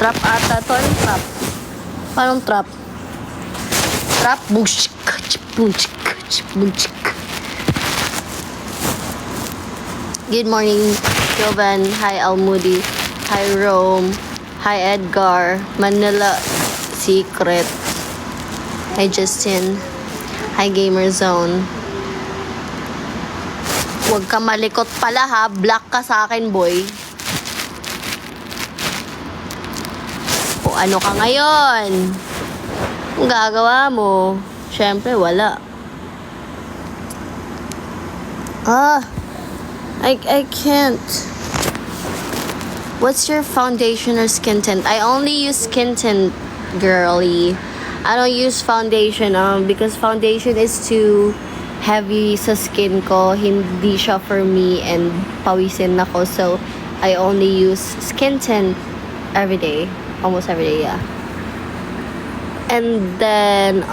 Trap ata to. Anong trap? Anong trap? Trap? Bushik. Bushik. Bushik. Good morning, Jovan. Hi, Almudi. Hi, Rome. Hi, Edgar. Manila Secret. Hi, Justin. Hi, Gamer Zone. Huwag ka malikot pala ha. Black ka sa akin, boy. O ano ka ngayon? Ang gagawa mo? Siyempre, wala. I can't. What's your foundation or skin tint? I only use skin tint, girly. I don't use foundation because foundation is too heavy sa skin ko. Hindi siya for me and pawisin ako. So, I only use skin tint every day. Almost every day, yeah. And then,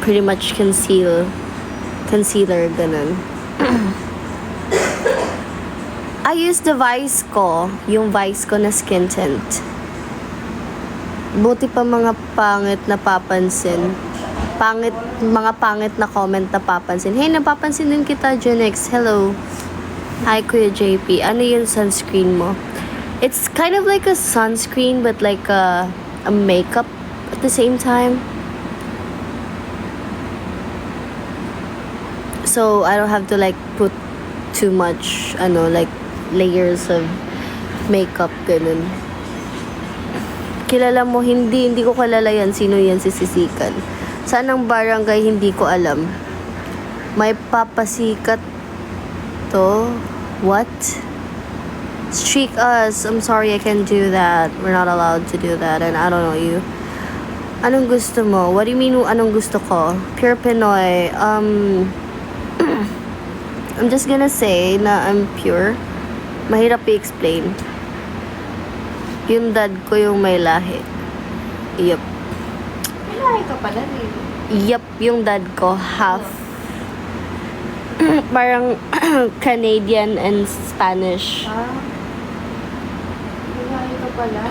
pretty much concealer, ganun. I use the Vice ko, yung Vice ko na skin tint. Buti pa mga pangit na papansin. Mga pangit na comment na papansin. Hey, napapansin din kita, Junix. Hello. Hi, Kuya JP. Ano yung sunscreen mo? It's kind of like a sunscreen but like a makeup at the same time. So, I don't have to like put too much, like layers of makeup, ganun. Kilala mo, hindi ko kilala yan. Sino yan si Sisikan? Saan ang barangay, hindi ko alam. May papasikat to? What? Streak us. I'm sorry, I can't do that. We're not allowed to do that and I don't know you. Anong gusto mo? What do you mean, anong gusto ko? Pure Pinoy. I'm just gonna say na I'm pure. Mahirap i-explain. Yung dad ko yung may lahi. Yup. May lahi ka pala rin. Yup, yung dad ko half. Parang Canadian and Spanish. May lahi ka pala.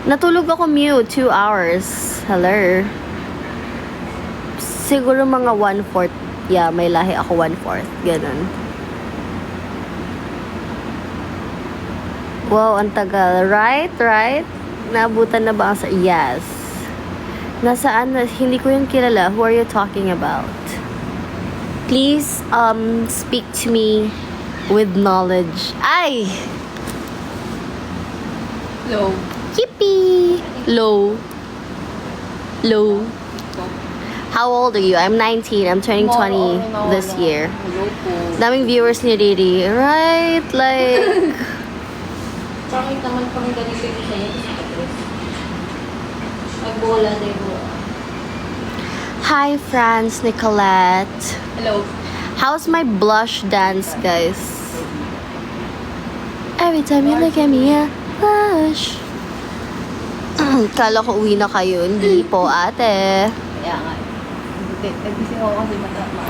Natulog ako mute 2 hours. Hello. Siguro mga 1/4. Yeah, may lahi ako 1/4. Ganun. Wow, ang tagal. Right? Naabutan na ba ang Yes. Nasaan? Hindi ko yun kilala. Who are you talking about? Please, speak to me with knowledge. Ay! Low. Yippee! Low. How old are you? I'm 19. I'm turning 20 this year. Hello po. Daming viewers ni Riri. Right? Like... Pangit naman pang ganito yung sa'yo. Magbola na yung Hi, Franz, Nicolette. Hello. How's my blush dance, guys? Every time you look at me, I blush. Kala ko uwi na kayo. Hindi po, ate. Kaya nga. Nagising ako kasi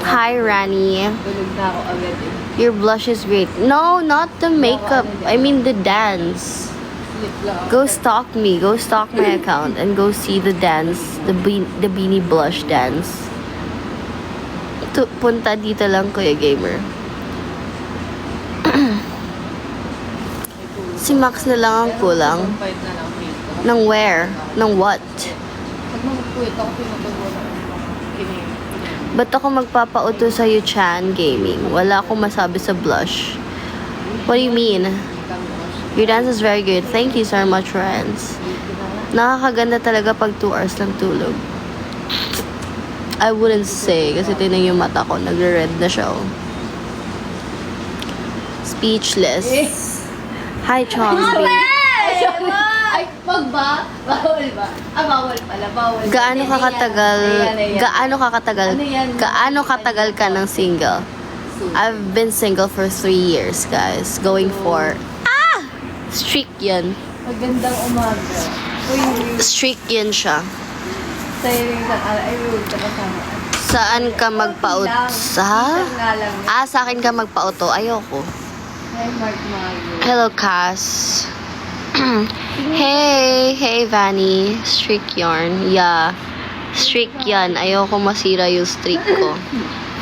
Hi, Rani. Tulog na ako agad eh. Your blush is great. No, not the makeup. I mean the dance. Sleep lang. Go stalk me. Go stalk my account and go see the dance. The Beanie Blush dance. Punta dito lang, Kuya Gamer. Si Max na lang ang kulang. Fight na lang dito. Nang where? Nang what? Pag mag-quit ako, pinatubo na kinig. Ba't ako magpapauto sa'yo, Chan Gaming? Wala akong masabi sa blush. What do you mean? Your dance is very good. Thank you so much, friends. Nakakaganda talaga pag 2 hours lang tulog. I wouldn't say, kasi tinan yung mata ko, nagre-red na siya. Oh. Speechless. Hi, Chomby. Ay, wag ba? Bawal ba? Bawal pala. Bawal. Gaano ka katagal? Gaano katagal ka ng single? I've been single for 3 years, guys. Going for... Streak yan. Magandang umaga. Uy, Streak yan siya. sa'yo yung ay, huwag ka kasama. Saan ka magpa-auto? Sa? Nga lang. Sa akin ka magpa-auto. Ayoko. Hi, Mark Mario. Hello, Cass. Hey, Vanny. Streak yarn. Yeah. Streak yan. Ayoko masira yung streak ko.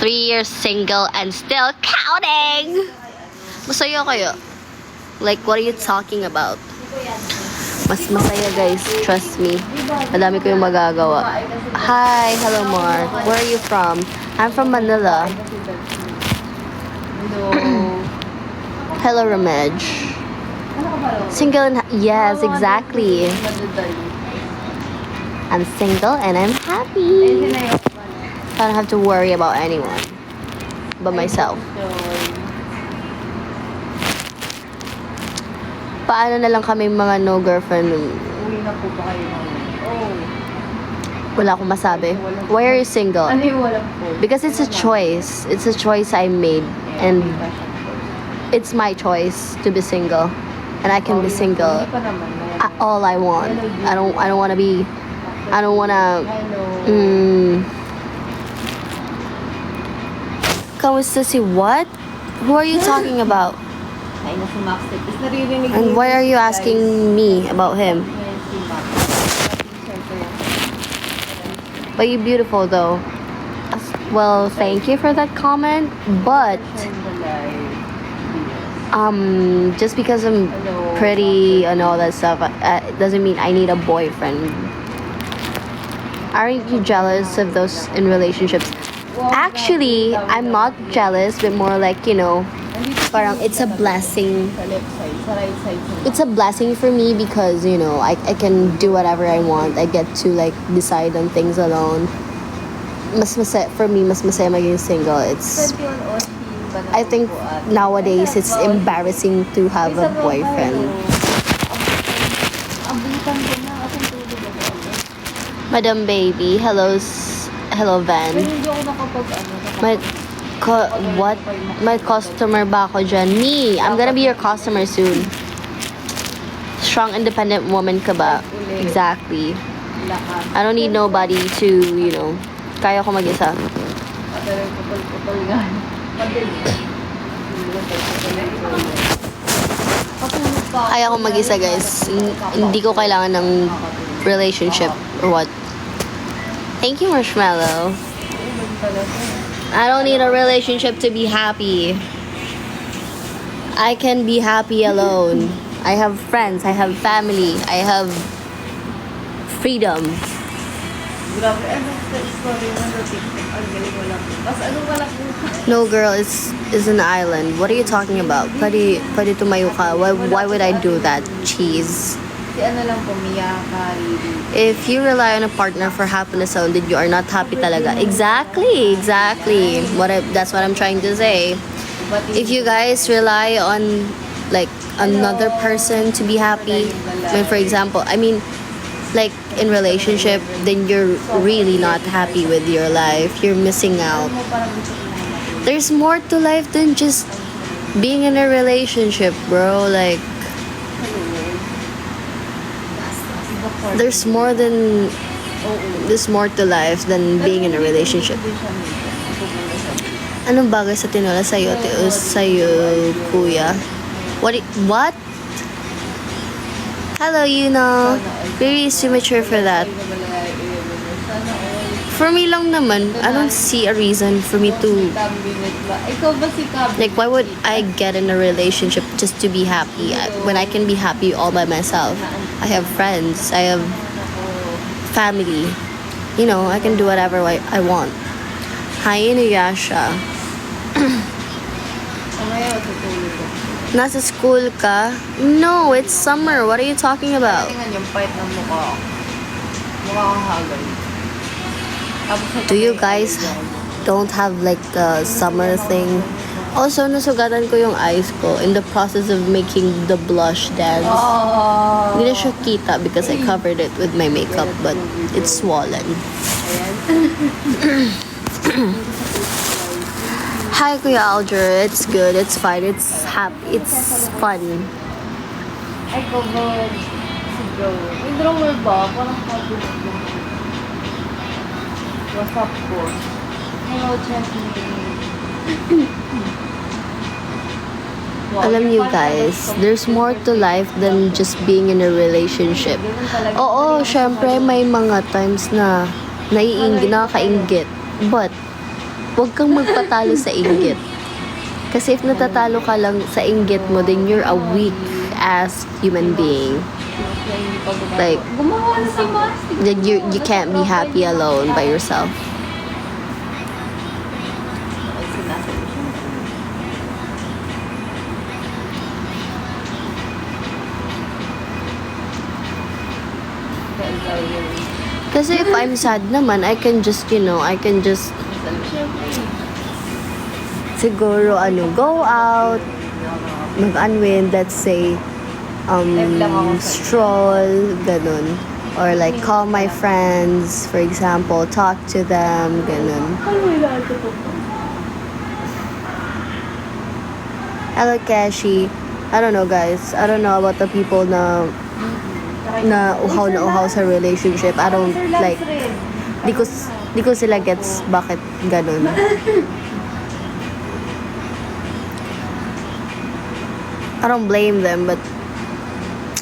3 years single and still counting! Masaya kayo? Like, what are you talking about? Mas masaya, guys. Trust me. Madami ko yung magagawa. Hi, hello, Mark. Where are you from? I'm from Manila. Hello, Ramej. Single and yes, exactly. I'm single and I'm happy. I don't have to worry about anyone but myself. Paano na lang kami mga no girlfriend? Uwi na po ba kayo naman? Wala akong masabi. Why are you single? Ano yung walang po? Because it's a choice. It's a choice I made, and it's my choice to be single, and I can be single Hindi pa naman. all I want. I don't want to be. I don't want to. Hello. Kamusta si what? Who are you talking about? Ay, na si Max. Tapos naririnig And why are you asking me about him? Yan si Max. But you're beautiful though. Well, thank you for that comment. But just because I'm pretty and all that stuff, it doesn't mean I need a boyfriend. Aren't you jealous of those in relationships? Actually, I'm not jealous, but more like, you know, parang it's a blessing. Sa left side, sa right side. It's a blessing for me because, you know, I can do whatever I want. I get to like decide on things alone. Mas masaya, for me, mas masaya maging single. It's, I think nowadays it's embarrassing to have a boyfriend. Abutan ko na. Asang tulog ako. Madam Baby, hello Van. Pero hindi ako nakapag-ano. What? May customer ba ako dyan? Me, I'm gonna be your customer soon. Strong, independent woman ka ba? Exactly. Lakas. I don't need nobody to, you know, kaya ko mag-isa. Pero putol-putol nga. Kaya ko mag-isa, guys. Hindi ko kailangan ng relationship or what. Thank you, Marshmallow. I don't need a relationship to be happy. I can be happy alone. I have friends, I have family, I have freedom. Grabe, ano sa story mo sa TikTok? Ang galing mo lang. Mas ano wala po? No, girl, is an island. What are you talking about? Pwede tumayo ka. Why would I do that? Cheese. Si ano lang po, Mia Kariri. If you rely on a partner for happiness alone, then you are not happy talaga. Exactly. That's what I'm trying to say. If you guys rely on like another person to be happy, when for example, I mean, like in relationship, then you're really not happy with your life. You're missing out. There's more to life than just being in a relationship, bro. Like, there's more to life than being in a relationship. Anong bagay sa tinola sa'yo, ate, o sa'yo, kuya? What? Hello, you know. Very immature for that. For me lang naman, I don't see a reason for me to, Ikaw ba si Cab? like, why would I get in a relationship just to be happy when I can be happy all by myself? I have friends, I have family. You know, I can do whatever I want. Hi, Inuyasha. Mamaya tutulog ko. Nasa school ka? No, it's summer. What are you talking about? Tingnan yung part ng mukha ko. Mukha kong hagay. Do you guys don't have like the summer thing? Also, nasugatan ko yung eyes ko in the process of making the blush dance. Oh. Hindi na siya kita because I covered it with my makeup, but it's swollen. Hi, Kuya Alger. It's good. It's fine. It's happy. It's fun. Ay, covered. Si Joe. May drummer ba? Parang covered lang. What's up po? Hello, Jasmine. Alam you guys, there's more to life than just being in a relationship. Oo, syempre may mga times na nakakainggit. But, huwag kang magpatalo sa inggit. Kasi if natatalo ka lang sa inggit mo, then you're a weak ass human being. Like, Gumawa na si Mas. then you can't be happy alone by yourself. Kasi if I'm sad naman, I can just siguro go out, mag-unwind, let's say, stroll, ganun. Or like call my friends, for example, talk to them, ganun. Hello, Kashi. I don't know, guys. I don't know about the people na uhaw sa relationship. I don't like, di ko sila gets bakit ganun. I don't blame them, but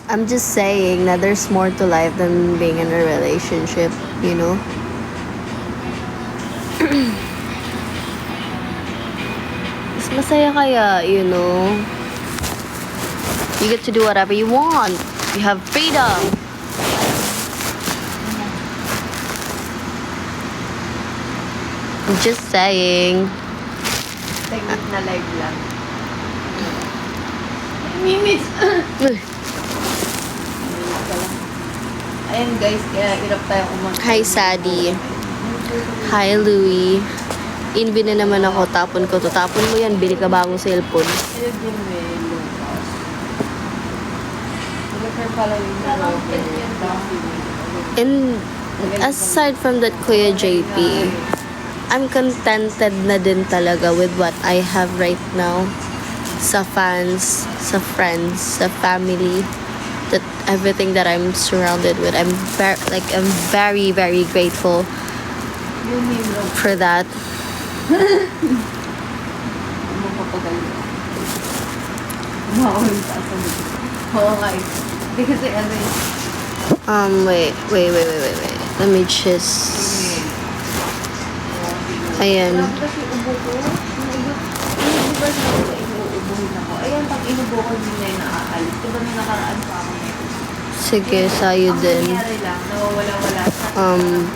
I'm just saying that there's more to life than being in a relationship, you know? Mas masaya kaya, you know? You get to do whatever you want. You have freedom. I'm just saying. Segment na live lang. Mimits! Ayan guys, kaya hirap tayo kumakain. Hi, Sadie. Hi, Louie. Inbi na naman ako. Tapon ko to. Tapon mo yan. Bili ka bagong cellphone. Ayun din may Lucas. Look her following the And aside from that, Kuya JP, I'm contented na din talaga with what I have right now. Sa fans, sa friends, sa family, that everything that I'm surrounded with. I'm very, very grateful for that. Oo nga eh. Hindi kasi ano eh. Wait. Let me just... Ayan. Kasi ubo ko. Inuubo sa inuubuhin ako. Ayan, pag inubo ko hindi na yung naaalis. Diba may nakaraan pa ako na ito? Sige, sa'yo Ang din. nangyari lang, nawawala-wala.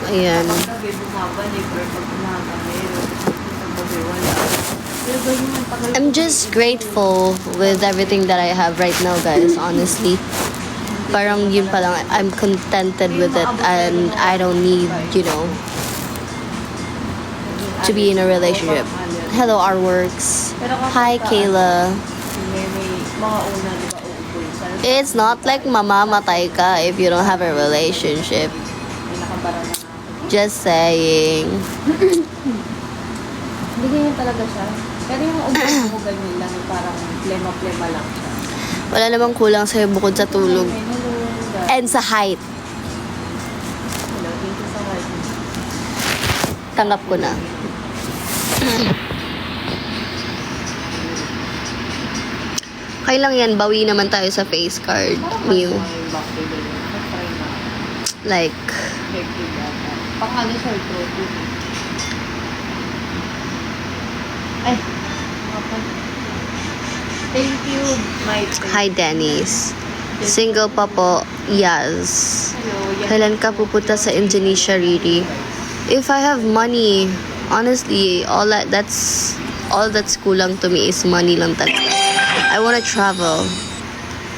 Ayan. Pag gabi bumabalik or pag umaga meron. Pag gabi wala. Pero ganyan yung tagal I'm just grateful with everything that I have right now, guys, honestly. Parang yun pa lang, I'm contented with it and I don't need, to be in a relationship. Hello, Artworks. Hi, Kayla. May mga una, di ba, uubuhin. Sana It's not like mamamatay ka if you don't have a relationship. may nakabara na ako. Just saying. Hindi ganyan talaga siya. Pero yung ubuhin ko ganyan lang, yung parang plema-plema lang siya. Wala namang kulang sa'yo bukod sa tulog. Hello, guys. And sa height. Hello, thank you so much. Tanggap ko na. Okay lang yan, bawi naman tayo sa face card. Mew. Yung back table yun. Try na. Like, Effective yata. Pang siya, throat. Ay. Thank you, my friend. hi Dennis. Single pa po, yes. Hello. Kailan ka pupunta sa Indonesia, Riri? If I have money, honestly, all that's kulang to me is money lang talaga. I wanna travel.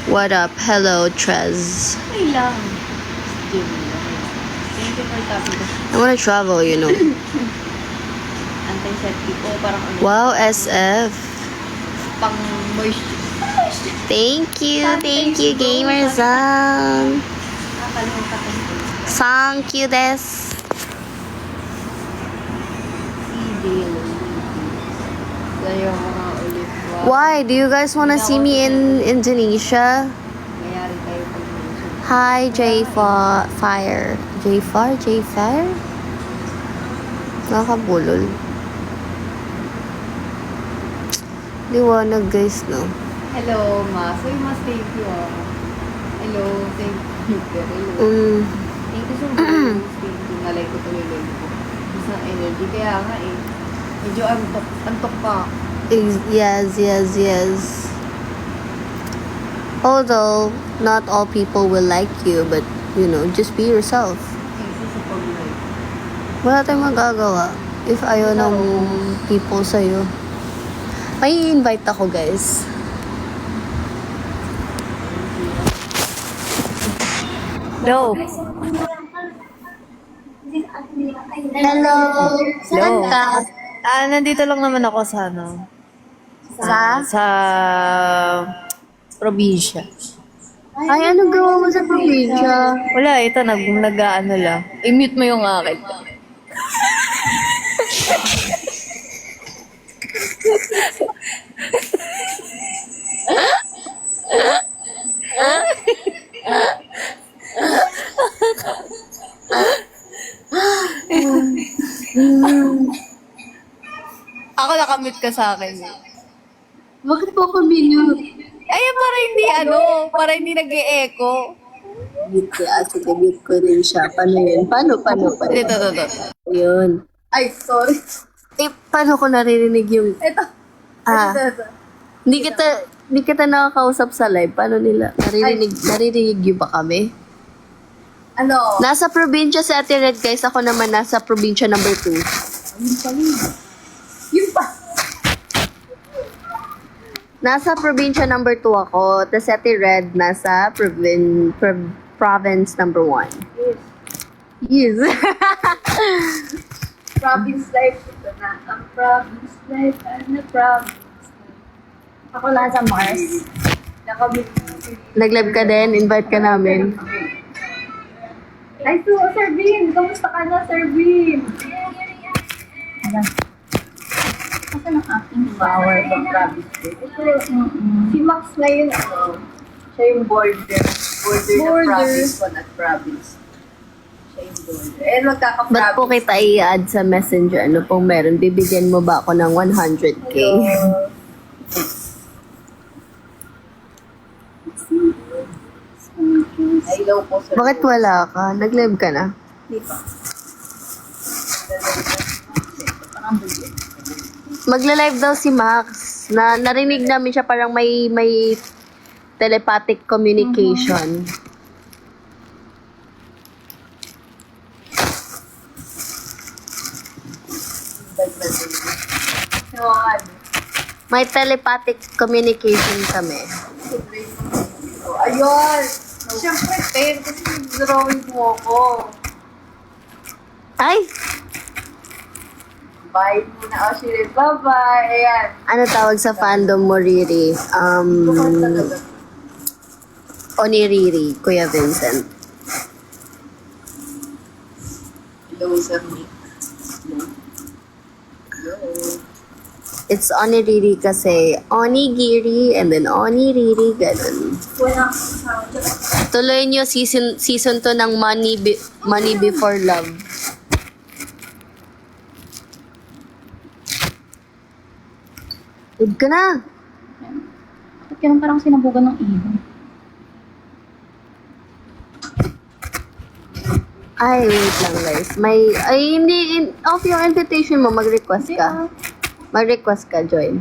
What up? Hello, Trez. Okay lang. Jim. Thank you for tapping. I wanna travel, Anti-septic ko, parang ano. Wow, SF. Pang moisture. Thank you, Gamer Zone. Nakakalimutan ko ito. Thank you, des. Kaya mga ulit. Wow. Why? Do you guys wanna see me in Indonesia? Mayari tayo pag moisture. Hi, Fire. J-Fire? Nakakabulol. Liwanag, guys, no? Hello, ma. So you must thank you, ah. Hello, thank you. Hello. Thank you so much. Thank you. Nalay ko tuloy ko. Gusto ng energy. Kaya nga eh. Medyo antok pa. Yes. Although, not all people will like you, but, just be yourself. Thank you sa pag-like. Wala tayong magagawa if ayaw ng people sa'yo. May invite ako, guys. Hello. Hello. Saan ka? Nandito lang naman ako sa Sa probinsya. Ay, ano gawa mo sa probinsya? Wala, ito, nag-ano lang. I-mute mo yung akin. Ako nakamute ka sa akin. Bakit po ako minute? Ay, para hindi nag-e-echo. Mute ko. Sige, mute ko rin siya. Paano yun? Paano? Ito. Yun. Ay, sorry. Eh, paano ko naririnig yung... Ito. Ito. Hindi kita nakakausap sa live. Paano nila? Naririnig niyo ba kami? Ano? Nasa probinsya si Ate Red, guys. Ako naman nasa probinsya number 2. Yun pa. Nasa probinsya number 2 ako. Tapos si Ate Red nasa province number 1. Yes. Province life ito na. Ang province life. Ano province? Ako nasa Mars. Nag-live ka din? Invite ka namin. Ay, Sir Bean! Kamusta ka na, Sir Bean? Kasi ng aking flower ng province life. Si Max na yun, siya yung border ng province ko at province. Siya yung border. Eh, magkaka-province. Ba't po kita i-add sa messenger? Ano pong meron? Bibigyan mo ba ako ng 100k? Hello po, Sir. Bakit wala ka? Nag-live ka na? Hindi pa. Magla-live daw si Max. Narinig namin siya parang may telepathic communication. May telepathic communication kami. Ayun! Siyempre, kasi drawing mo ako. Ay! Bye muna. O, sige, bye-bye. Ayan. Ano tawag sa fandom mo, Riri? Oniriri, Kuya Vincent. Hello, Sir Nick. It's Oniriri kasi Onigiri and then Oniriri, ganun. Wala. Tuloy nyo season 2 ng Money Before Love. Good ka na. Ba't ganun parang sinabugan ng ibon? Ay, wait lang guys. Hindi, off yung invitation mo, mag-request ka. Mag-request ka, join.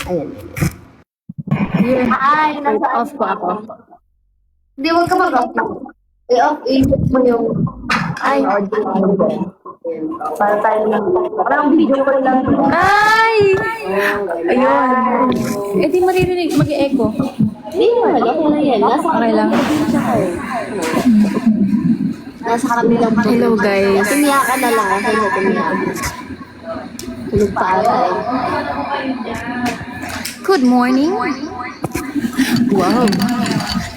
Ayan. Ay, nasa off pa ako. Hindi, huwag ka mag-off. I-off mo yung audio. Para tayo lang. Parang video ko lang. Ay! Ayun. Eh, di maririnig. Mag-e-echo. Hindi naman, okay na yan. Nasa kabilang probinsya ka eh. Nasa kabilang probinsya. Hello, guys. Tumiya ka na lang. Okay na, tumiya ka. Tulog pa ata eh. Good morning. Wow.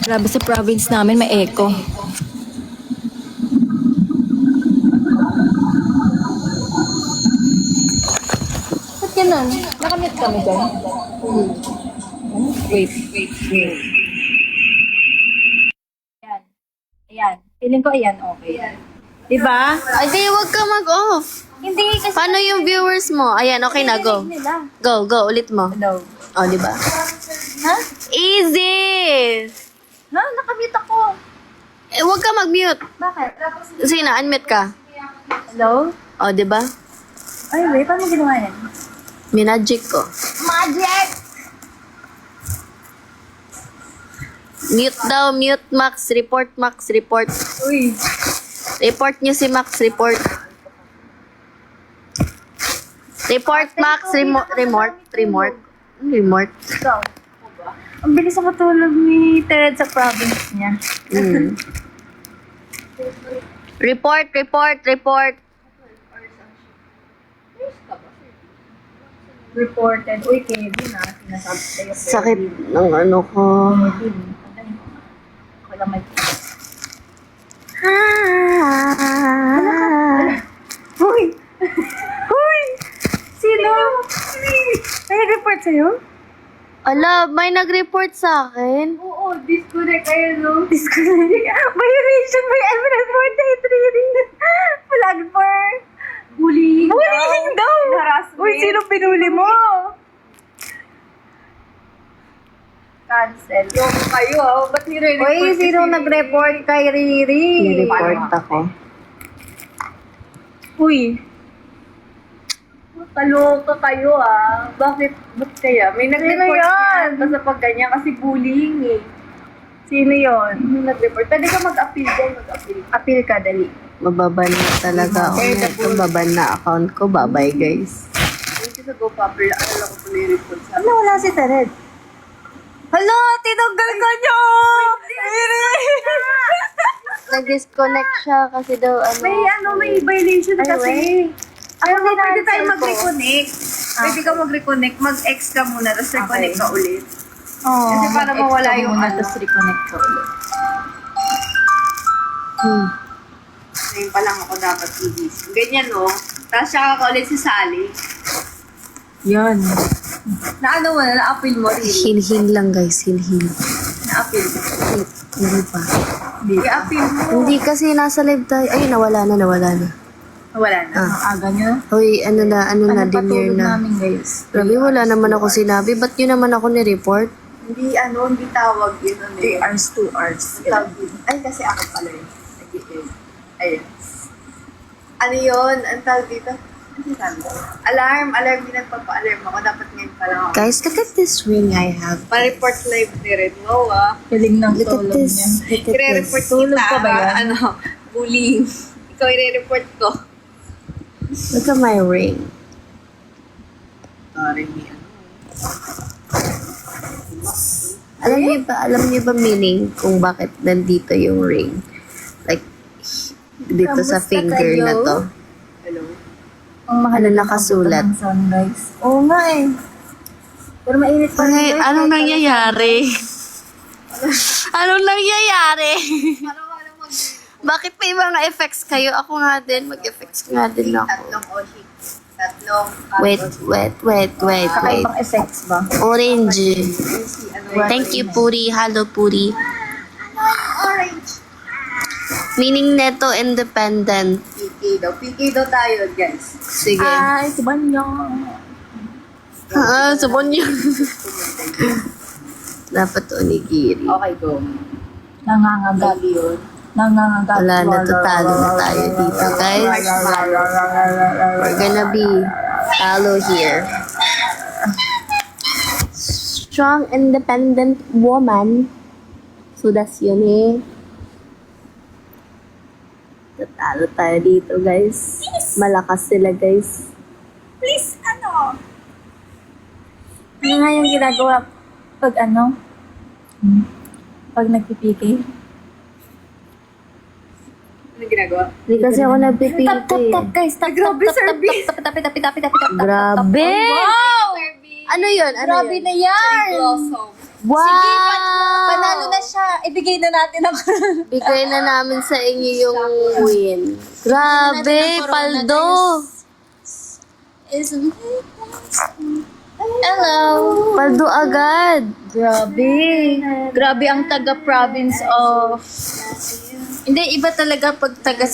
Grabe sa province namin, may echo. Ba't ganun? Nakamute kami dyan? Wait. Ayan. Feeling ko ayan, okay. Diba? Ay, di, huwag ka mag-off. Hindi, kasi Paano yung viewers mo? Ayan, okay na, go. nila. Go, ulit mo. Hello. O, di ba? Ha? Easy! Ha? Nakamute ako. Eh, huwag ka mag-mute. Bakit? Tapos, Sige na, unmute ka. hello? O, di ba? Ay, wait. Paano ginawa yan? Minagic ko. Magic! Mute daw, mute Max. Report Max, report. Uy. Report nyo si Max, report. Report Max, remort. Remort. Ikaw. Ang bilis ang matulog ni Ted sa province niya. Mm. Report. Reported. Uy, Kevin ah. Sinasabi sa'yo. Sakit ng ano ko. Kevin. Ako lang may... Uy! Uy! Sino? May report sa'yo? Ala, may nag-report sa akin. Oo, disconnect kayo, no? Disconnect. Violation by Emerald 433. Flag for bullying. Bullying daw? Harassment. Uy, sino pinuli mo? Cancel. Yung kayo, ah. Ba't nire-report? Uy, sino nag-report kay Riri? Nireport ako. Uy. Kaloka kayo ah. Bakit? Ba't kaya? May nag-report yan. Basta pag ganyan kasi bullying eh. Sino yon? May nag-report. Pwede ka mag-appeal dyan. Mag-appeal. Appeal ka, dali. Mababan na talaga ako. Ito, baban na account ko. Bye-bye, guys. Thank you sa GoPuper. Ano lang ko pala report sa akin. Wala si Tared. Hala! Tinanggal ka niyo! Nag-disconnect siya kasi daw ano. May violation kasi. Pwede tayo mag-reconnect. Pwede ka mag-reconnect. Mag-X ka muna, tapos reconnect ka ulit. Oh, Kasi para mawala yung ano. tapos reconnect ko ulit. Ngayon pa lang ako dapat i-gising. Ganyan, no? Tapos siya ka ulit si Sally. Yan. Na ano mo na, na-appeal mo rin. Hin-hin lang, guys. Hin-hin. Na-appeal mo. Hindi pa. I-appeal mo. Hindi kasi nasa live tayo. Ay, nawala na. Wala na. Ah. Ang aga nyo. Hoy, ano na, dinner patulog na. namin, guys. Grabe, wala naman ako sinabi. Ba't nyo naman ako ni-report? Hindi tawag yun. 3 hours, 2 hours. Tawag yun. Ay, kasi ako pala yun. Ayun. Ano yun? Ang tawag dito? Ano sabi ko? Alarm. Din nagpapa-alarm ako. Dapat ngayon pa lang ako. Guys, look at this ring I have. Pa-report live ni Red Mo, ah. Galing ng Look at tulog this. niya. Look at I-report this. Tulog kita. pa ba yan? Ano, bullying. Ikaw i-report ko. Look at my ring. Sorry, Mia. Alam niyo ba meaning kung bakit nandito yung ring? Like, dito sa Kamusta finger kayo? na to. Hello? Ang mahal Ano na nakasulat? ng sunrise. Oo nga eh. Pero mainit pa rin. Ay, guys. anong Kahit nangyayari? Anong nangyayari? Bakit may mga effects kayo? Ako nga din, mag-effects nga din ako. Tatlong Oshik. Tatlong. Wait. Kakaibang effects ba? Orange. Ano Thank you, Puri. Hello, Puri. Orange. Meaning neto independent. PK daw. PK daw tayo, guys. Sige. Ay, suban nyo. Subon yun. Dapat onigiri. Okay, go. Nangangagat. Gabi yun. Nangangagat. Wala na, tatalo na tayo dito, guys. We're gonna be talo here. Strong, independent woman. So, that's yun eh. Tatalo tayo dito, guys. Malakas sila, guys. Please, ano? Ano nga yung ginagawa pag ano? Pag nagpipiki? Ano ginagawa? Hindi kasi ako nagpipili. Tap, guys. Tap, Grabe, service. Tap. Grabe! Wow! Ano yun? Ano Grabe yun? na yan! Blossom. Wow! Sige, panalo na siya. Ibigay na natin ang Bigay na namin sa inyo yung win. Grabe, paldo! Hello! Paldo agad! Grabe. Grabe ang taga-province of... Hindi, iba talaga pag taga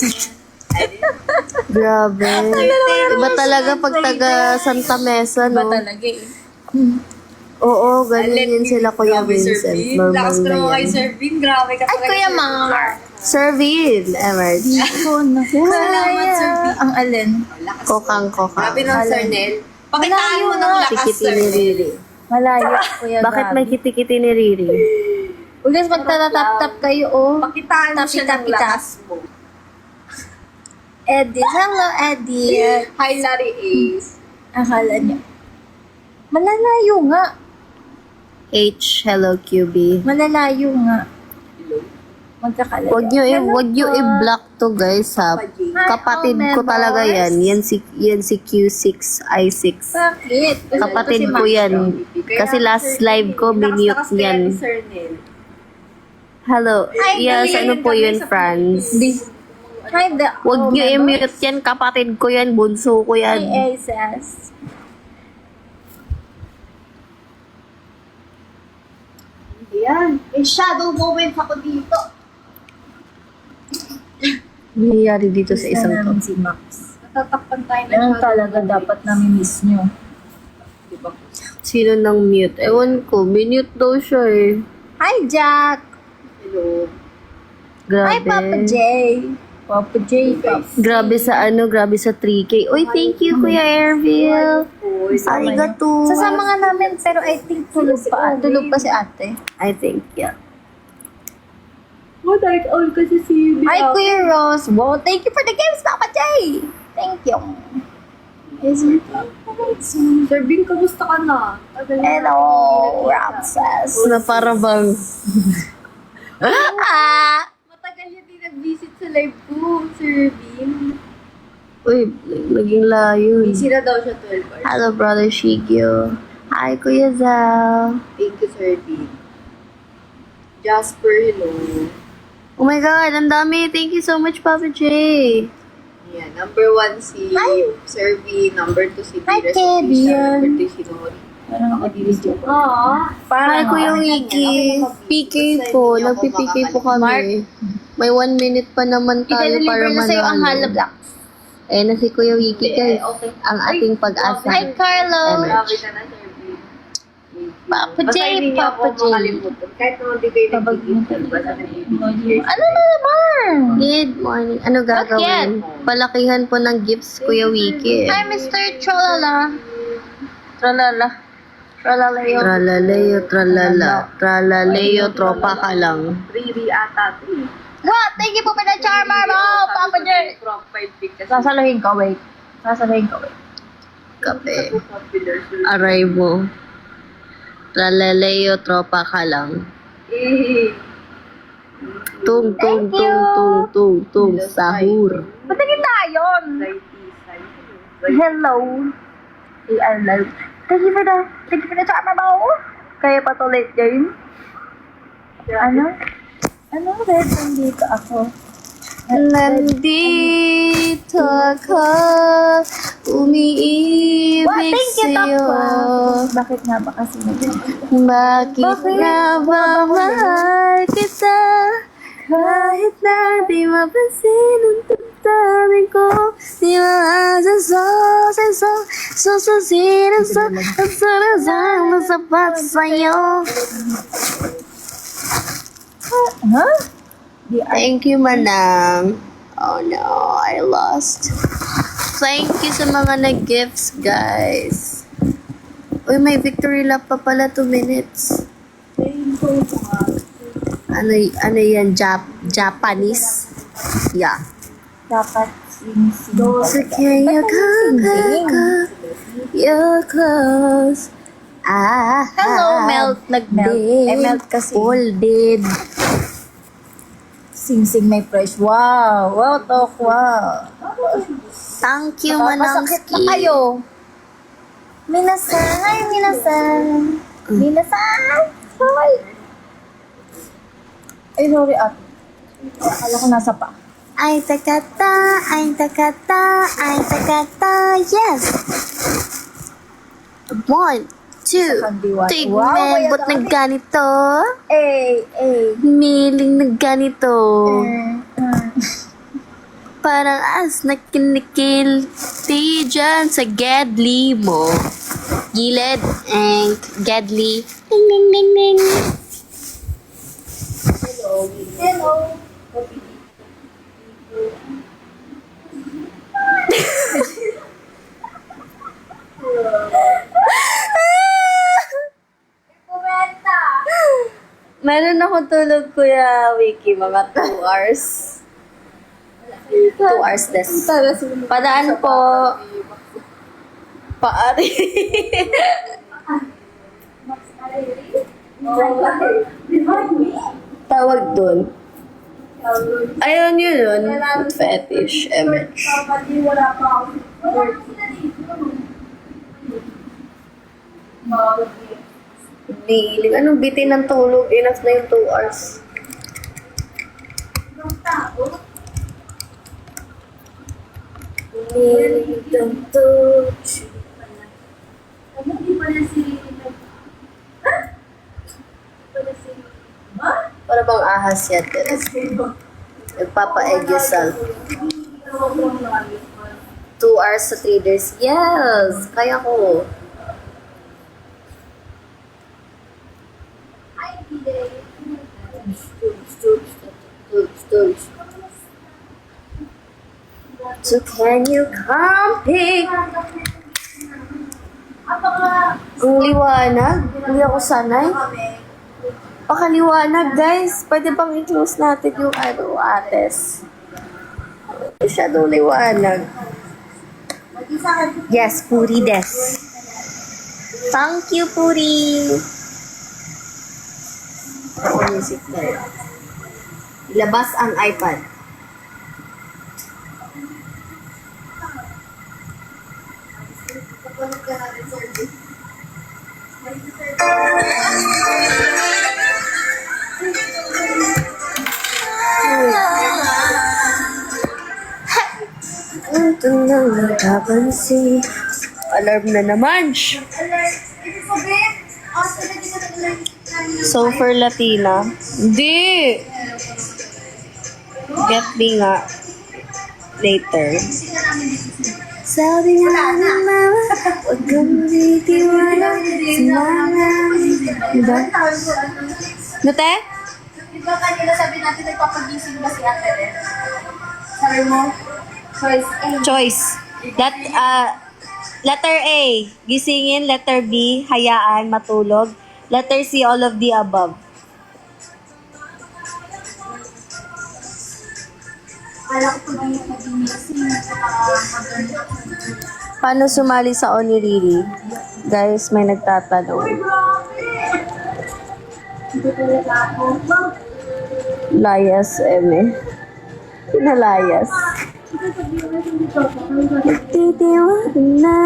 Grabe. Iba talaga pag taga Santa Mesa, Iba no? talaga eh. Oo, ganyan yun sila Kuya Grabe, Sir Vincent. Vin. Normal Lakas ko na naman kay yan. Sir Vin. Grabe ka Ay, talaga. Kuya Sir Mar. Sir Vin, Emert. Ko na. Salamat, Sir Vin. Ang alin? Lakas. Kokang-kokang. Grabe ng Sir Nel. Pakitaan mo ng lakas, Tikiti Sir ni Nel. Riri. Malayo, Kuya Bakit may Gabi. kitikiti ni Riri? Ugas, magtatatap-tap kayo, oh. Pakitaan mo siya ng Tapi-tapi-tap. lakas mo. Eddie. Hello, Eddie. Hi, Larry Ace. Akala niyo. Malalayo nga. H, hello QB. Malalayo nga. Magkakalayo. Wag nyo i-block to guys ha. Kapatid ko talaga yan. Yan si Q6, I6. Bakit? Kapatid ko yan. Kasi last live ko, minute yan. Sir Nel. Hello. Ay, Yes, galing ano po kami yun, sa Franz? Hi, Wag nyo i-mute yan. Kapatid ko yan. Bunso ko yan. Hi, Aces. Yan. May shadow moments ako dito. Nangyayari dito sa isang to. si Max. Natatakpan tayo ng Yan shadow talaga moments. dapat nami-miss nyo. Diba? Sino nang mute? Ewan ko. Minute daw siya eh. Hi, Jack. Hello. Hi, Grabe. Papa J. Papa J. Grabe sa grabe sa 3K. Uy, thank you, Kuya Airville. Uy, Arigato. Sasama nga namin, pero I think tulog pa. Tulog pa si ate. I think, yeah. Oh, dark owl kasi si Hi, Kuya Rose. Wow, thank you for the games, Papa J. Thank you. Sir Vin, kamusta ka na? Hello, Ramses. Na para bang... Matagal yun din nag-visit sa live ko, Sir Vin. Uy, naging layo. Busy na daw siya 12 hours. Hello, Brother Shigyo. Hi, Kuya Zal. Thank you, Sir Vin. Jasper, hello. Oh my God, ang dami. Thank you so much, Papa J. Yeah, number 1 si Hi. Sir V, number 2 si Hi, Tira Kevin. number 3 si Nori. Parang ako dito. Aww. Hi, Kuya Wiki. PK po. Nagpi-PK po kami. May 1 minute pa naman tayo para I-deliver na sa'yo ang Hala manalo. Black. Eh, na si Kuya Wiki, guys. Okay. Ang ating pag-asa. Hi, Carlo. Grabe ka na, Sir V. Papa Basta J, hindi niyo Papa ako J. makalimutan. Kahit naman di kayo nagiging basta nagiging Ano na naman? Good morning. Ano gagawin? Palakihan po ng gifts, Kuya Wiki. Hi, Mr. Tralala. Tralala. Tralala yun. Tralaleyo, tralala. Tralaleyo, tropa ka lang. Riri ata. What? Thank you po for the charmer mo, Papa J. From 5 pick kasi. Sasaluhin ko, wait. Sasaluhin ko, wait. Kape. Popular. Aray mo. Tralaleyo, tropa ka lang. Eh. Tung, tung, Thank tung, you. tung, tung, tung, sahur. Patingin tayo. Hello. Hello. Thank you for the charmer mo. Kaya pa to late game. Ano? Ano red nandito ako? Nandito ako, umiibig Thank you, Top sa'yo. Class. Bakit nga ba kasi Bakit nga ba mahal kita? Kahit na di mapansin ang damdamin ko, di sususin ang sarasang sapat sa'yo. Huh? Thank you, Manang. Oh no, I lost. Thank you sa mga nag-gifts, guys. Uy, may victory lap pa pala 2 minutes. Ano yan? Japanese? Yeah. Dapat sing-sing. So can you come, you're close. Hello, melt. Nag-melt. I melt kasi. Folded. Sing-sing may fresh. Wow. Wow, Tok. Wow. Thank you, Masakit na Manangski. kayo. Minasan. Hi, minasan. Minasan. Hi. Ay, sorry, ate. Akala ko nasa pa. Ay takata, yes! 1, 2, Kandiwan. tignan, Wow, ba't na ganito? Miling na ganito. Parang as na kinikilti dyan sa gadli mo. Gilid and Gedli. Ding, ding, ding, ding. Hello. Kumenta. Meron ako tulog, Kuya Wiki, mga 2 hours. 2 hours des. Padaan po. Paari. Tawag dun. Ayun yun. Fetish image. Wala pa ako. Biling. Anong bitin ng tulog? Enough na yung 2 hours. Biling ng tulog. Ano, di pa na si... Ha? Di pa na si... Ha? Para bang ahas yan, Teres? Nagpapa-egg yourself. 2 hours sa 3 days. Yes! Kaya ko. Ay, hindi. So can you come pick? Ang liwanag. Hindi ako sanay. Pakaliwanag, guys. Pwede bang i-close natin yung ates? Masyadong liwanag. Yes, Puri des. Thank you, Puri. Ako music na yun. Ilabas ang iPad. Ito nang nakapansin. Alarm na naman. So for Latina. Hindi. Get me nga. Later. Sabi nga ng mama, huwag kang titiwala sa mga... Diba? No, te? Diba kanina sabi natin nagpapagising ba si Ate Ren? Sabi mo, choice A. Choice. Letter A, gisingin. Letter B, hayaan, matulog. Letter C, all of the above. Kala ko pa din pagigising. Paano sumali sa Oniriri? Guys, may nagtatanong. Hindi talaga ako. Layas, eme. Pinalayas. Titiwala na.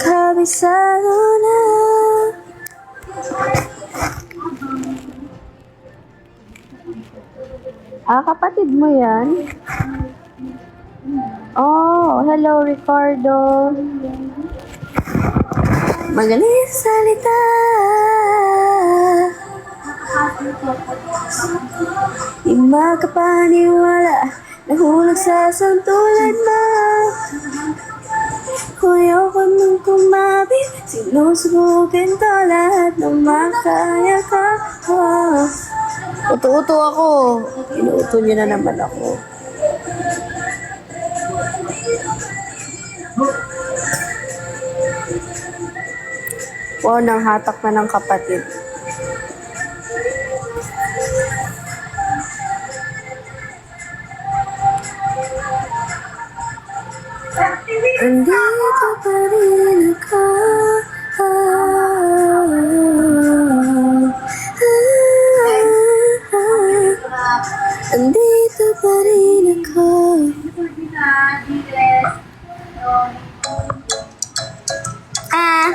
Kabisado na. Kapatid mo yan? Oh, hello, Ricardo. Magaling salita. Di makapaniwala. Nahulog sa isang tulad mo. Kung ayoko nang kumabi, sinusubukin ko lahat ng makaya ka. Uto-uto ako. Inuuto niyo na naman ako. Wow, nang hatak na ng kapatid. Andito pa rin ako. Andito pa rin ako. Ah.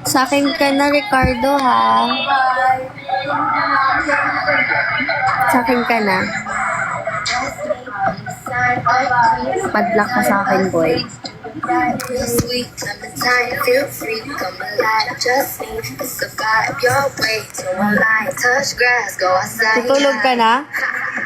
Sa akin ka na, Ricardo, ha? Sa akin ka na. Padlock ka sa akin, boy. Sweet clementine, feel free, come alive. Just need to survive your way to a line. Touch grass, go outside. Tutulog ka na?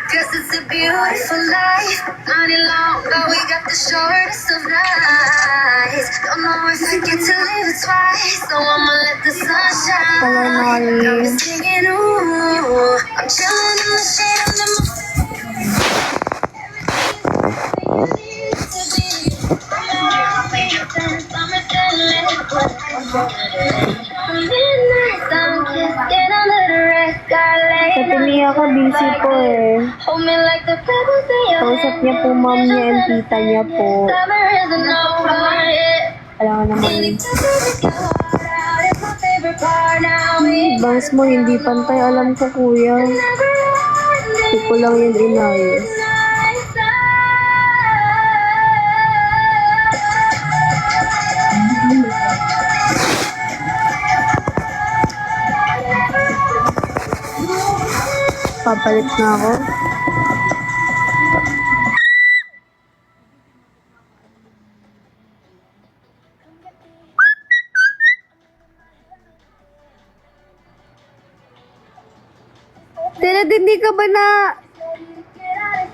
Cause it's a beautiful life. Not long, but we got the shortest of nights. Don't know if I get to live it twice, so I'ma let the sun shine. Hello, Nori. Got me singing, ooh, I'm chilling in the shade under my Sa Timiya ka, busy po eh. Hold me like the pebbles in your Kausap niya po mom niya and tita niya po. Summer isn't over yet. Alam ko naman, It's my favorite part now. It's bangs mo hindi pantay. Alam ko, kuya. never Hindi ko lang yun inayos. Papalit na ako. Tina, hindi ka ba na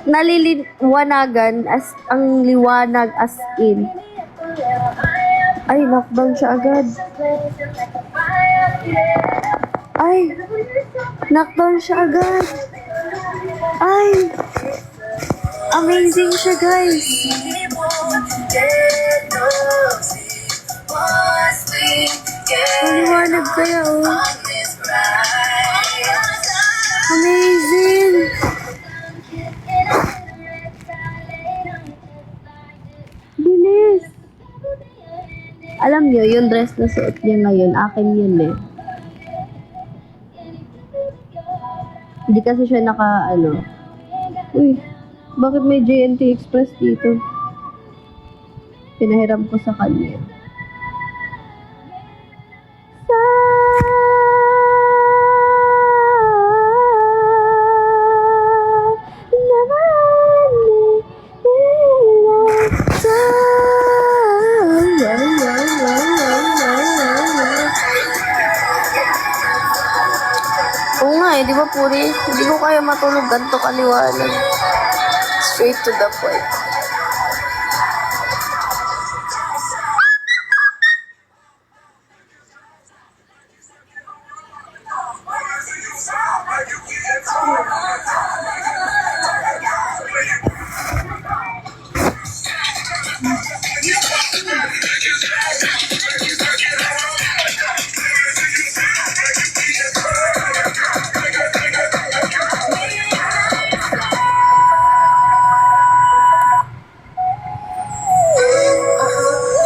naliliwanagan as ang liwanag as in? Ay, knockdown siya agad. Ay, knockdown siya agad. Ay, amazing siya, guys. Maliwanag kaya, oh. Amazing. Bilis. Alam niyo, yung dress na suot niya ngayon, akin yun eh. Hindi kasi siya Uy, bakit may JNT Express dito? Pinahiram ko sa kanya. Oo nga eh, di ba Puri? Hindi ko kaya matulog ganito kaliwanag. Straight to the point.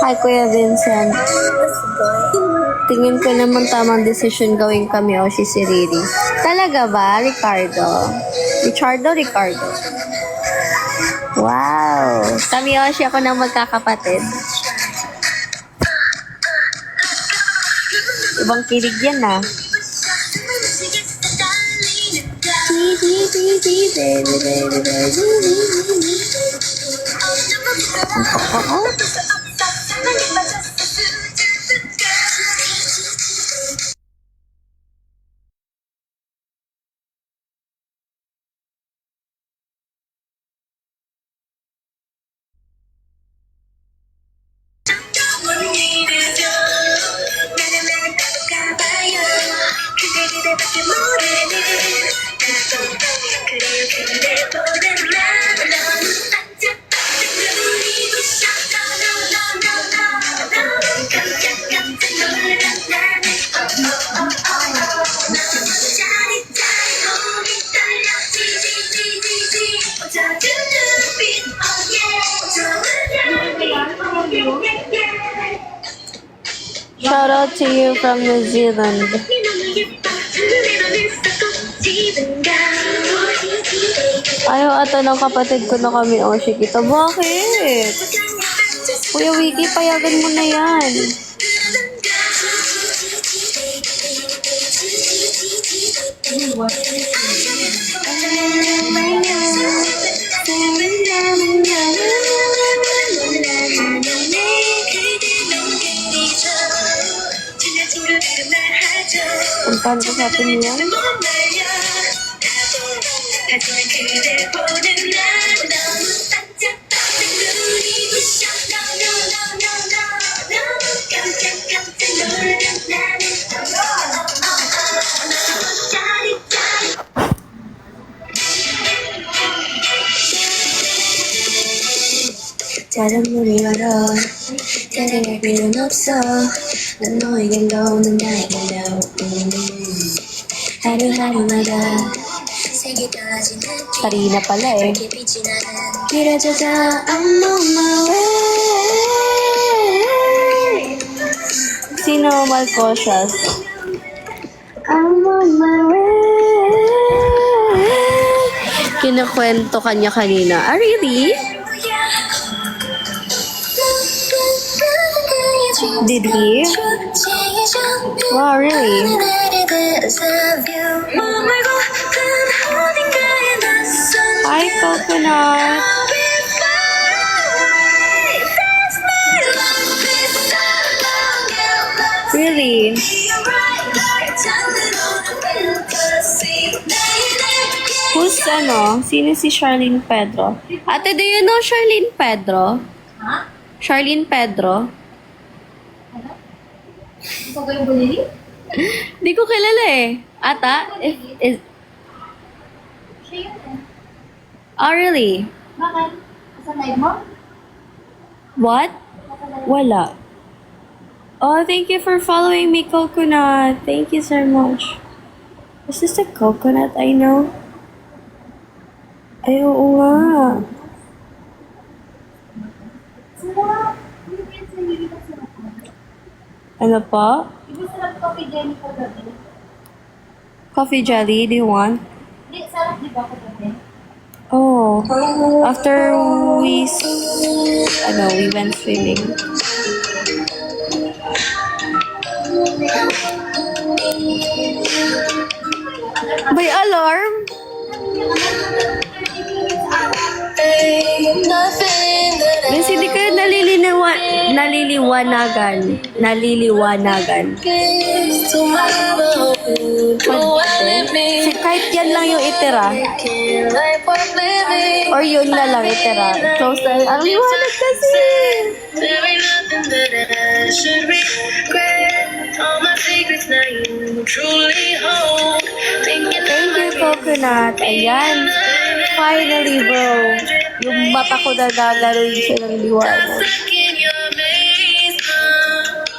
Hi, Kuya Vincent. Tingin ko naman tamang decision gawin kami o si Riri. Talaga ba, Ricardo? Ricardo. Wow! Kami o siya ako ng magkakapatid. Ibang kilig yan ah. Shout out to you from New Zealand. Ayaw ata ng kapatid ko na kami o kita. Bakit? Kuya Wiki, payagan mo na yan. Puntahan ko sa atin yan. 다른 물이 말어 다가갈 필요는 없어 난 너에겐 low 넌 나에겐 low 하루하루마다 색이 떨어진 느낌 Karina pala eh. 밝게 빛이 나는 길어져서 I'm on my way Sino Malcosias? I'm on my way Kinakwento kanya kanina. Ah, really? Did he? Wow, really? Hi, Coconut. Really? Who's Sino si Charlene Pedro? Ate, do you know Charlene Pedro? Ha? Charlene Pedro? Ito ba yung bulili? Di ko kilala eh. Ata? Siya yun eh. Oh, really? Bakit? Sa live mo? What? Wala. Oh, thank you for following me, Coconut. Thank you so much. Is this the Coconut I know? Ay, oo nga. Sarap! Hindi yan sa hindi ka sarap. Ano pa? Iba sarap coffee jelly ko gabi. Coffee jelly, do you want? Hindi, sarap di ba ko gabi? Oh, after we went swimming. May alarm? Kasi di kayo naliliwanagan. Kahit yan lang yung itira. Or yun na lang itira. Close na. Ang liwanag kasi. There ain't nothing that I should regret. All my secrets now you truly hold. Thinking Thank you, Coconut. Ayan. Finally, bro. Yung mata ko na nalaroin siya ng liwanag. stuck in your maze.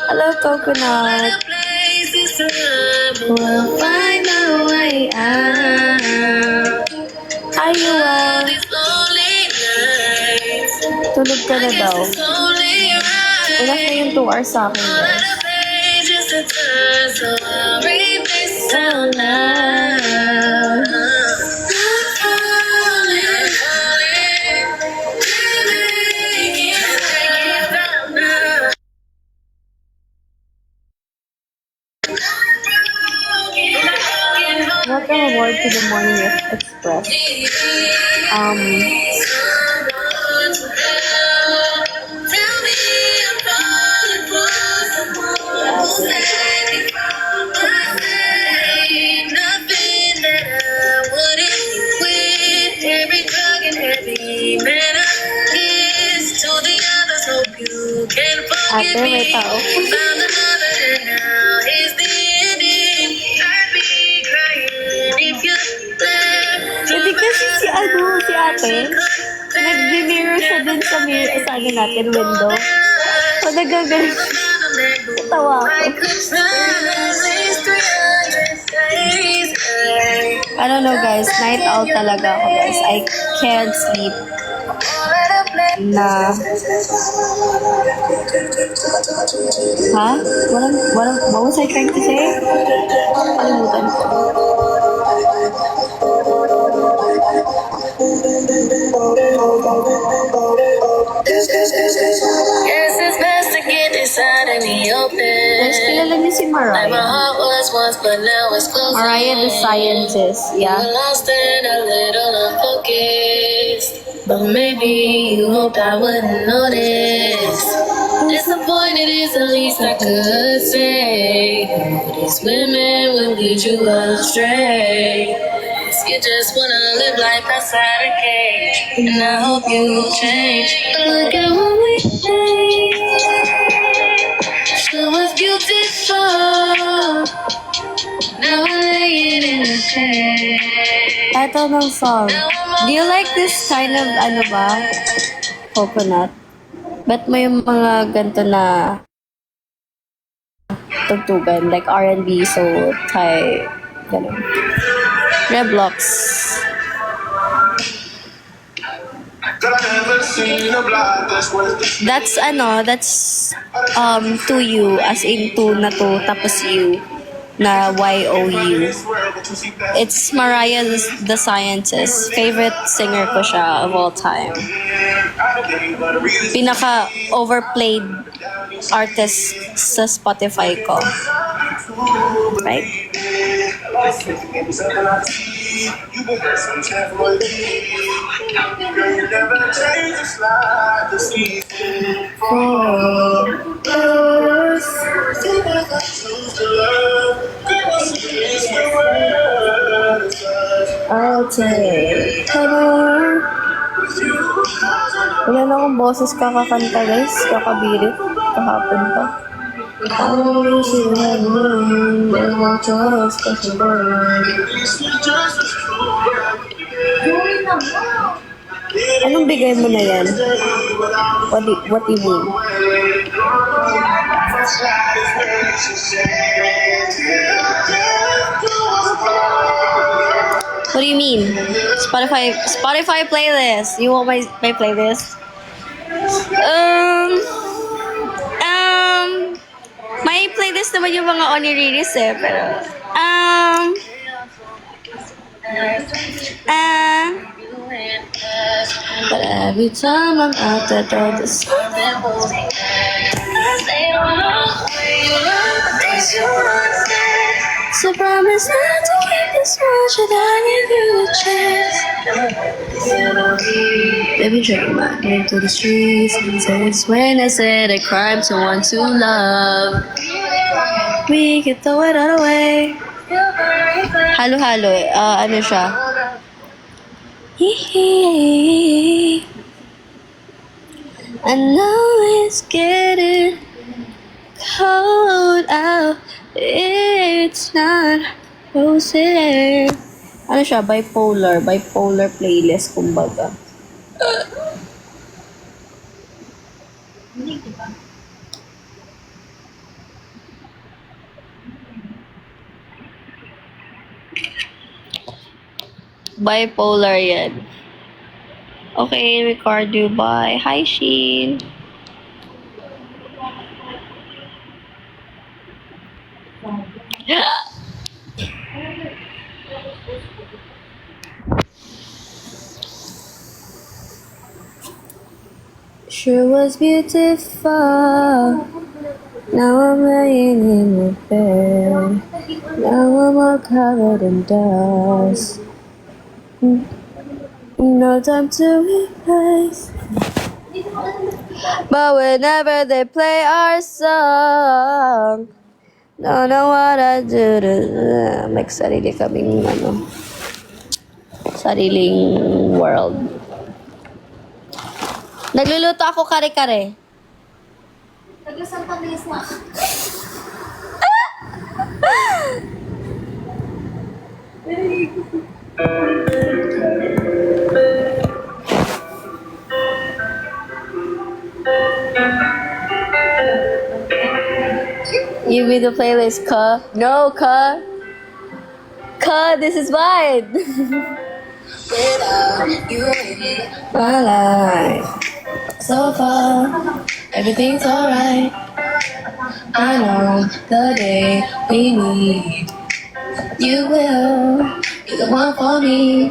Hello, Coconut. Places to love, we'll find a way out. Hi, Yuwa. These lonely nights, Tulog ka na daw. it's only right. Enough na yung 2 hours sa akin, guys. What a pages to turn, so I'll read this out loud. Welcome aboard to the Morning Express. Ate, may tao. Hindi kasi si ate, nag-mirror siya dun sa natin, window. So, nagagaling siya. Tawa ako. I don't know, guys. Night owl talaga ako, guys. I can't sleep na... Ha? What was I trying to say? Kalimutan ko. Guess it's best to get this out in the open. Guys, kilala niyo si Like my Mariah. heart was once, but now it's closing. Mariah the Scientist, yeah. We're lost and a little unfocused. But maybe you hoped I wouldn't notice. Disappointed is the least I could say. These women will lead you astray. You just wanna live life outside a cage, and I hope you change. Look at what we made. So was beautiful. Now we're laying in a cage. Title ng song. Do you like this kind of, ano ba? Coconut? Bet mo yung mga ganito na tugtugan, like R&B, soul, Thai, ganun. Reblox. That's to you, as in to na to, tapos you, na Y-O-U. It's Mariah the Scientist. Favorite singer ko siya of all time. Pinaka-overplayed artist sa Spotify ko. Right? I'll take her. Wala na akong boses kakakanta, guys. Kakabirit. Kahapon pa. Anong bigay mo na yan? What do you mean? What do you mean? Spotify playlist. You want my playlist? May playlist naman yung mga oniriris eh, pero but every time I'm out there, there's something holding back. Say you love the things you understand. So promise not to keep this much without give you a chance. Baby, drink my name to the streets. Since when I said a crime to want to love, we can throw it all away. Halo-halo, ano siya? I know it's getting cold out. It's not roses. Ano siya? Bipolar playlist, kumbaga. Bipolar yan. Okay, Ricardo, bye. Hi, Sheen. Sure was beautiful. Now I'm laying in the bed. Now I'm all covered in dust. No time to replace. But whenever they play our song, don't know what I do to make sarili kaming sariling world. Nagluluto ako kare-kare. You be the playlist, Ka. No, Ka. Ka, this is mine. Without you, My life. So far, everything's alright. I know the day we meet, you will be the one for me.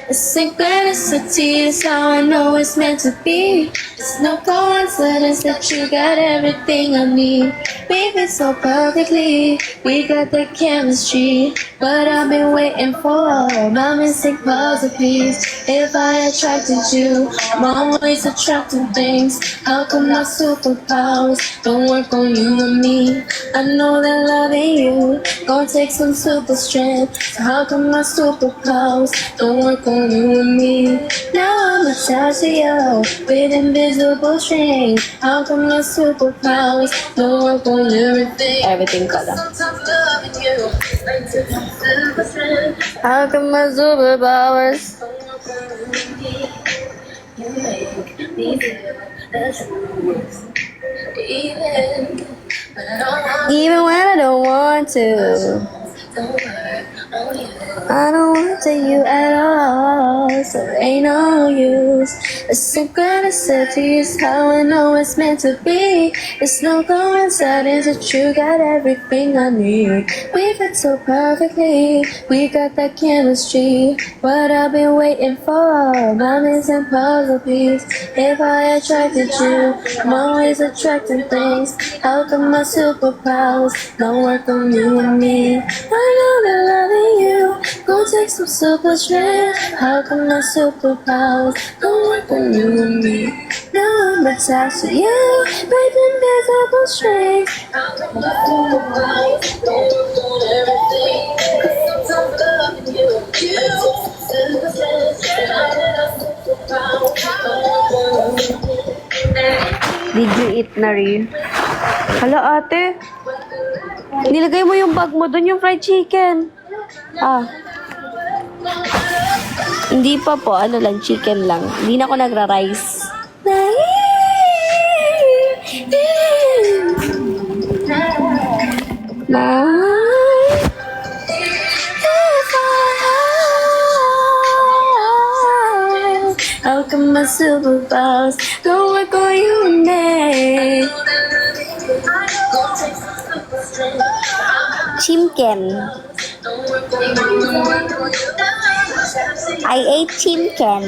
The synchronicity is how I know it's meant to be. It's no coincidence that you got everything I need. We fit so perfectly. We got the chemistry. What I've been waiting for, my missing puzzle piece. If I attracted you, I'm always attracting things. How come my superpowers don't work on you and me? I know that loving you gonna take some super strength. So how come my superpowers don't work on you and me? Now I'm attached to you with invisible strings. How come my superpowers don't work on everything? Everything pala. Sometimes loving you like to super strength. How come my superpowers? You make me feel the truth. Even when I don't want Even when I don't want to. don't work on you. I don't want to you at all, so ain't no use. The synchronicity is how I know it's meant to be. It's no coincidence that you got everything I need. We fit so perfectly, we got that chemistry. What I've been waiting for, my missing puzzle piece. If I attracted you, I'm always attracting things. How come my superpowers don't work on you and me? I know that loving you gonna take some super strength. How come my superpowers don't work on you and me? Now I'm attached to you, with invisible strings. How come my superpowers don't work on everything? 'Cause sometimes loving you, super sense. How come my superpowers don't work on everything? Did you eat na rin? Hala ate, nilagay mo yung bag mo dun, yung fried chicken. Ah. Hindi pa po, ano lang, chicken lang. Hindi na ako nagra-rice. How come my superpowers don't work on you and me? Chimken. I ate chimken.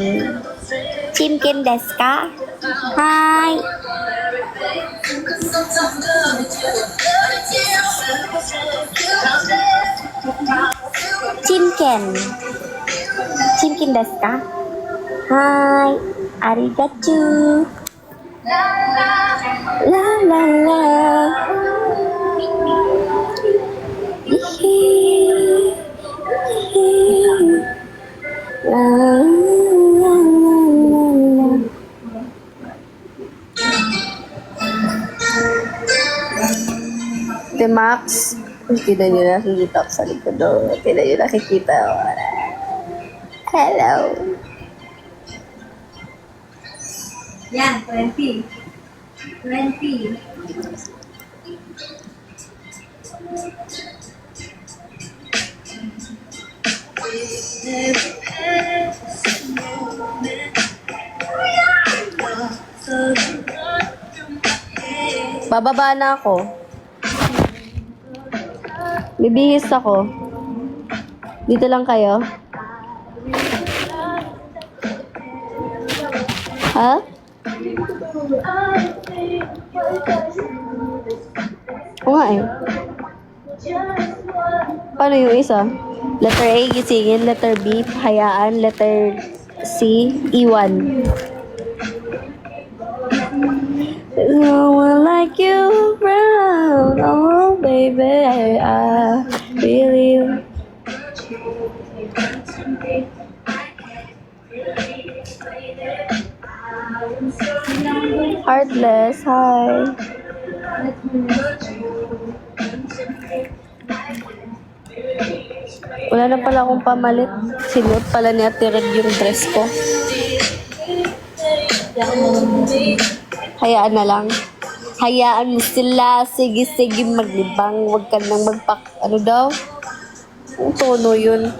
Chimken desu ka? Hi. Chimken. Chimken desu ka? Hi. Arigato. La la la. La la la la. The Max, kita nyo nakikita ko sa likod. Kita nyo nakikita. Hello. Yan, 20. 20. Bababa na ako. Bibihis ako. Dito lang kayo. Ha? Oo nga eh. Paano yung isa? Letter A, gisingin. Letter B, hayaan. Letter C, iwan. No one like you around. Oh, baby, I believe. Heartless, hi. Wala na pala akong pamalit. Sinuot pala ni Ate Red yung dress ko. Hayaan na lang. Hayaan mo sila. Sige, sige, maglibang. Huwag ka nang magpak... Ano daw? Ang tono yun.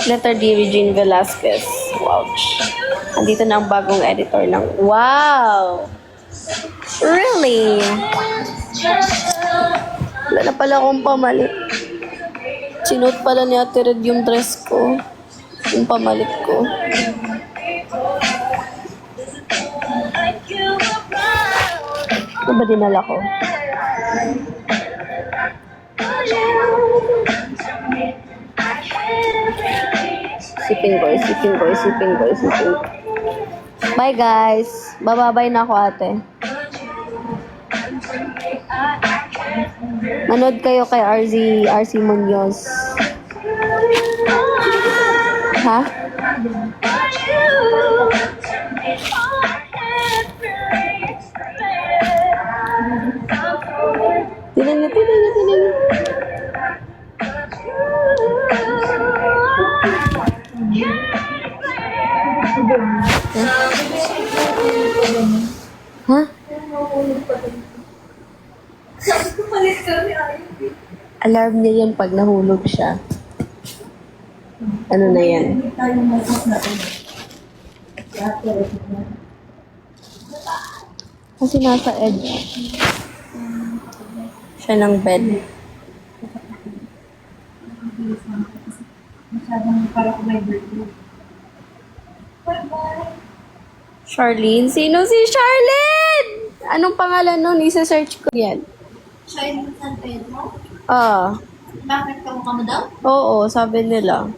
Letter D, Regine Velasquez. Ouch. Andito na ang bagong editor ng... Wow! Really? Wala na pala akong pamalit. Sinuot pala ni Ate Red yung dress ko. Yung pamalit ko. Ito ba dinala ko? Siping ko. Bye guys. Bababay na ako ate. Manood kayo kay RC Munoz. Ha? Tinan. Ha? Alarm niya yan pag nahulog siya. Ano na yan? Kasi nasa edge. Siya ng bed. Charlene? Sino si Charlene? Anong pangalan nun? Isa-search ko yan. Siya yung San Pedro? Ah. Bakit kamukha mo daw? Oo, sabi nila.